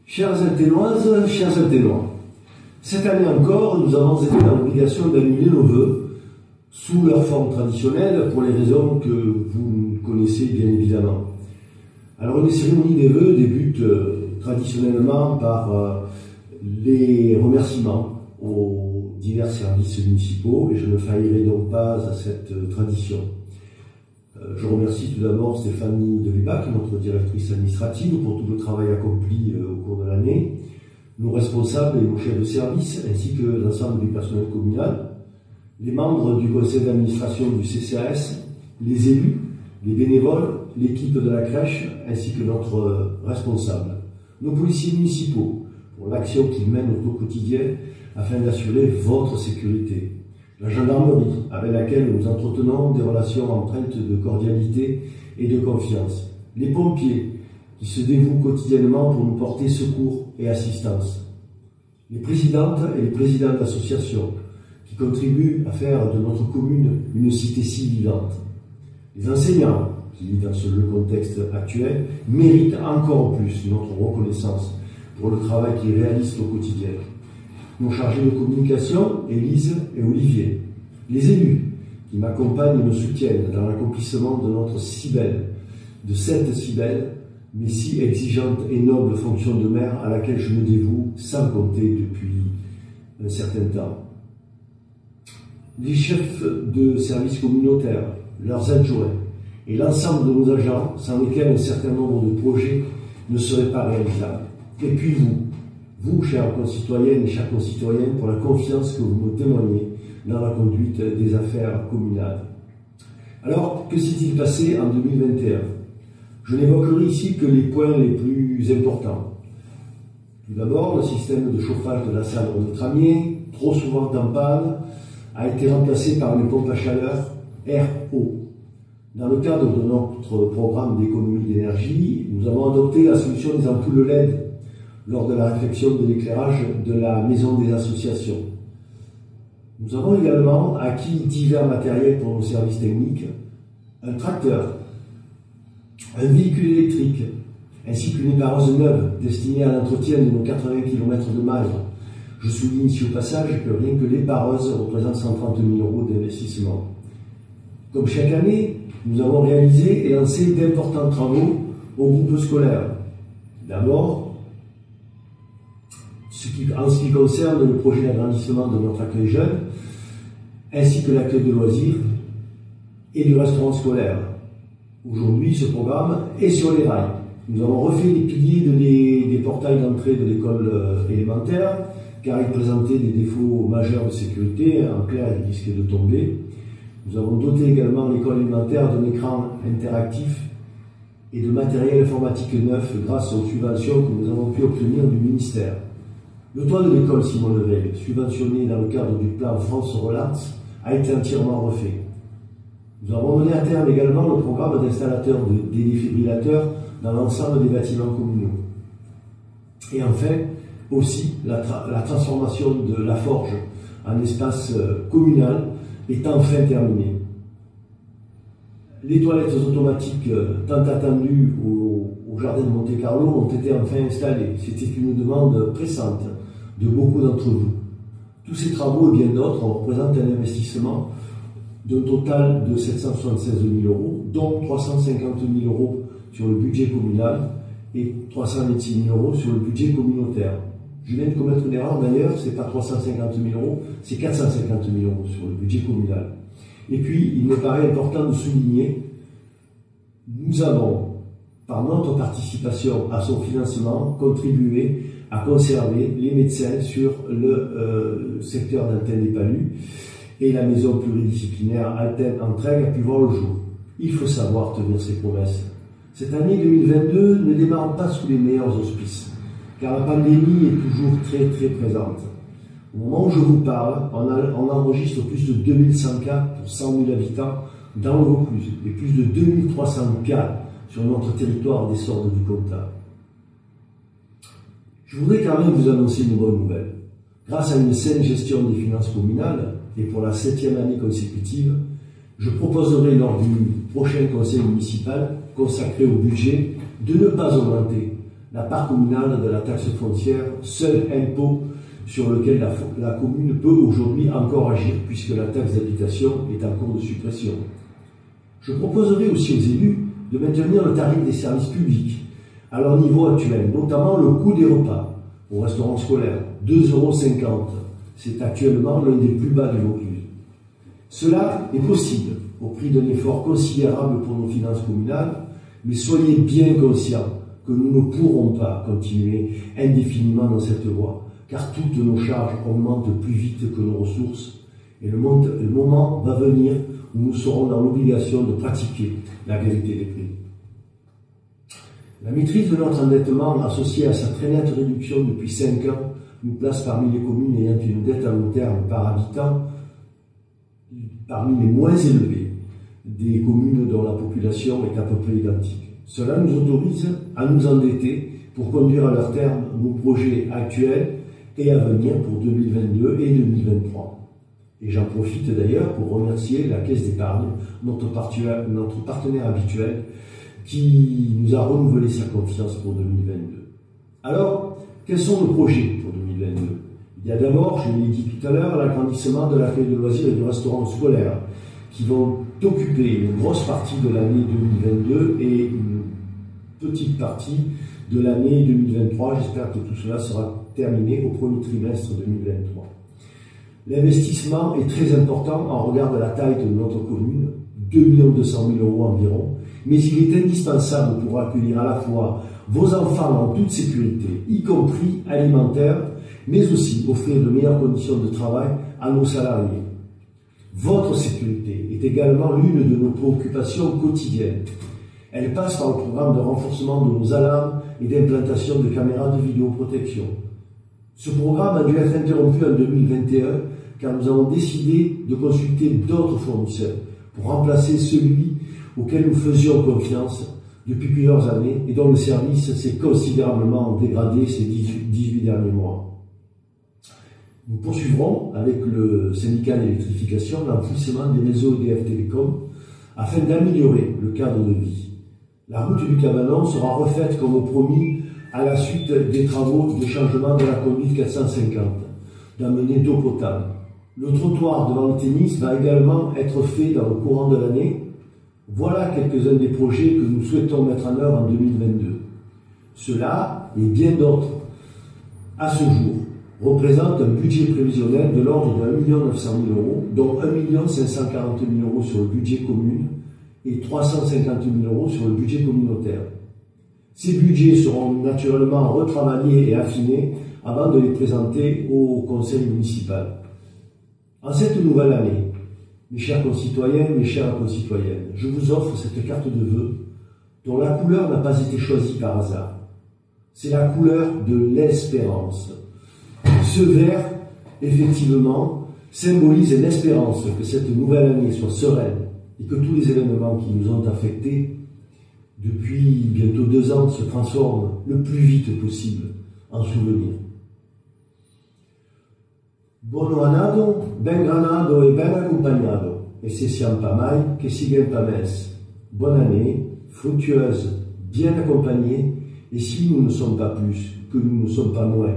Chères Alténoises, chers Alténois, cette année encore, nous avons été dans l'obligation d'annuler nos vœux sous leur forme traditionnelle pour les raisons que vous connaissez bien évidemment. Alors, une cérémonie des vœux débute traditionnellement par les remerciements aux divers services municipaux et je ne faillirai donc pas à cette tradition. Je remercie tout d'abord Stéphanie Delubac, notre directrice administrative, pour tout le travail accompli au cours de l'année, nos responsables et nos chefs de service, ainsi que l'ensemble du personnel communal, les membres du conseil d'administration du CCAS, les élus, les bénévoles, l'équipe de la crèche, ainsi que notre responsable, nos policiers municipaux, pour l'action qu'ils mènent au quotidien afin d'assurer votre sécurité. La gendarmerie, avec laquelle nous entretenons des relations empreintes de cordialité et de confiance. Les pompiers, qui se dévouent quotidiennement pour nous porter secours et assistance. Les présidentes et les présidents d'associations, qui contribuent à faire de notre commune une cité si vivante. Les enseignants, qui, dans ce contexte actuel, méritent encore plus notre reconnaissance pour le travail qu'ils réalisent au quotidien. Nos chargés de communication, Élise et Olivier. Les élus, qui m'accompagnent et me soutiennent dans l'accomplissement de notre si belle, de cette si belle, mais si exigeante et noble fonction de maire à laquelle je me dévoue sans compter depuis un certain temps. Les chefs de services communautaires, leurs adjoints et l'ensemble de nos agents sans lesquels un certain nombre de projets ne seraient pas réalisables. Et puis vous, chers concitoyennes et chers concitoyens, pour la confiance que vous me témoignez dans la conduite des affaires communales. Alors, que s'est-il passé en 2021? Je n'évoquerai ici que les points les plus importants. Tout d'abord, le système de chauffage de la salle de Tramier, trop souvent en panne, a été remplacé par une pompe à chaleur RO. Dans le cadre de notre programme d'économie d'énergie, nous avons adopté la solution des ampoules LED lors de la réfection de l'éclairage de la maison des associations. Nous avons également acquis divers matériels pour nos services techniques, un tracteur, un véhicule électrique, ainsi qu'une épareuse neuve destinée à l'entretien de nos 80 km de mailles. Je souligne ici au passage que rien que l'épareuse représente 130 000 € d'investissement. Comme chaque année, nous avons réalisé et lancé d'importants travaux au groupe scolaire. D'abord, en ce qui concerne le projet d'agrandissement de notre accueil jeune, ainsi que l'accueil de loisirs et du restaurant scolaire. Aujourd'hui, ce programme est sur les rails. Nous avons refait les piliers des portails d'entrée de l'école élémentaire, car ils présentaient des défauts majeurs de sécurité, en clair, ils risquaient de tomber. Nous avons doté également l'école élémentaire d'un écran interactif et de matériel informatique neuf grâce aux subventions que nous avons pu obtenir du ministère. Le toit de l'école Simon Leveil, subventionné dans le cadre du plan France Relance, a été entièrement refait. Nous avons mené à terme également le programme d'installateurs des défibrillateurs dans l'ensemble des bâtiments communaux. Et enfin, aussi, la transformation de la forge en espace communal est enfin terminée. Les toilettes automatiques tant attendues au jardin de Monte-Carlo ont été enfin installées. C'était une demande pressante de beaucoup d'entre vous. Tous ces travaux et bien d'autres représentent un investissement d'un total de 776 000 €, dont 350 000 € sur le budget communal et 326 000 € sur le budget communautaire. Je viens de commettre une erreur d'ailleurs, ce n'est pas 350 000 €, c'est 450 000 € sur le budget communal. Et puis, il me paraît important de souligner, nous avons, par notre participation à son financement, contribué à conserver les médecins sur le secteur d'Alten-les-Palus et la maison pluridisciplinaire Alten-Entraigues a pu voir le jour. Il faut savoir tenir ses promesses. Cette année 2022 ne démarre pas sous les meilleurs auspices, car la pandémie est toujours très présente. Au moment où je vous parle, on enregistre plus de 2100 cas pour 100 000 habitants dans le Vaucluse et plus de 2300 cas sur notre territoire des Sordes du Comtat. Je voudrais quand même vous annoncer une bonne nouvelle. Grâce à une saine gestion des finances communales, et pour la 7e année consécutive, je proposerai lors du prochain conseil municipal consacré au budget de ne pas augmenter la part communale de la taxe foncière, seul impôt sur lequel la commune peut aujourd'hui encore agir, puisque la taxe d'habitation est en cours de suppression. Je proposerai aussi aux élus de maintenir le tarif des services publics à leur niveau actuel, notamment le coût des repas au restaurant scolaire, 2,50 €. C'est actuellement l'un des plus bas de Vaucluse. Cela est possible au prix d'un effort considérable pour nos finances communales, mais soyez bien conscients que nous ne pourrons pas continuer indéfiniment dans cette voie, car toutes nos charges augmentent plus vite que nos ressources, et le moment va venir où nous serons dans l'obligation de pratiquer la vérité des prix. La maîtrise de notre endettement, associée à sa très nette réduction depuis 5 ans, nous place parmi les communes ayant une dette à long terme par habitant parmi les moins élevées des communes dont la population est à peu près identique. Cela nous autorise à nous endetter pour conduire à leur terme nos projets actuels et à venir pour 2022 et 2023. Et j'en profite d'ailleurs pour remercier la Caisse d'épargne, notre partenaire habituel, qui nous a renouvelé sa confiance pour 2022. Alors, quels sont nos projets pour 2022? Il y a d'abord, je l'ai dit tout à l'heure, l'agrandissement de l'accueil de loisirs et du restaurant scolaire, qui vont occuper une grosse partie de l'année 2022 et une petite partie de l'année 2023. J'espère que tout cela sera terminé au premier trimestre 2023. L'investissement est très important en regard de la taille de notre commune, 2 200 000 € environ, mais il est indispensable pour accueillir à la fois vos enfants en toute sécurité, y compris alimentaire, mais aussi offrir de meilleures conditions de travail à nos salariés. Votre sécurité est également l'une de nos préoccupations quotidiennes. Elle passe par le programme de renforcement de nos alarmes et d'implantation de caméras de vidéoprotection. Ce programme a dû être interrompu en 2021 car nous avons décidé de consulter d'autres fournisseurs pour remplacer celui auquel nous faisions confiance depuis plusieurs années et dont le service s'est considérablement dégradé ces 18 derniers mois. Nous poursuivrons avec le syndicat d'électrification l'enfouissement des réseaux EDF Télécom afin d'améliorer le cadre de vie. La route du Cabanon sera refaite comme promis à la suite des travaux de changement de la conduite 450, d'amener d'eau potable. Le trottoir devant le tennis va également être fait dans le courant de l'année. Voilà quelques-uns des projets que nous souhaitons mettre en œuvre en 2022. Cela et bien d'autres, à ce jour, représente un budget prévisionnel de l'ordre de 1 900 000 €, dont 1 540 000 € sur le budget commune et 350 000 € sur le budget communautaire. Ces budgets seront naturellement retravaillés et affinés avant de les présenter au conseil municipal. En cette nouvelle année, mes chers concitoyens, mes chères concitoyennes, je vous offre cette carte de vœux dont la couleur n'a pas été choisie par hasard. C'est la couleur de l'espérance. Ce vert, effectivement, symbolise l'espérance que cette nouvelle année soit sereine et que tous les événements qui nous ont affectés depuis bientôt 2 ans se transforment le plus vite possible en souvenirs. Buon anno, ben granado et ben accompagnado, et se siamo pas mai che siguen pas mes. Bonne année, fructueuse, bien accompagnée, et si nous ne sommes pas plus, que nous ne sommes pas moins.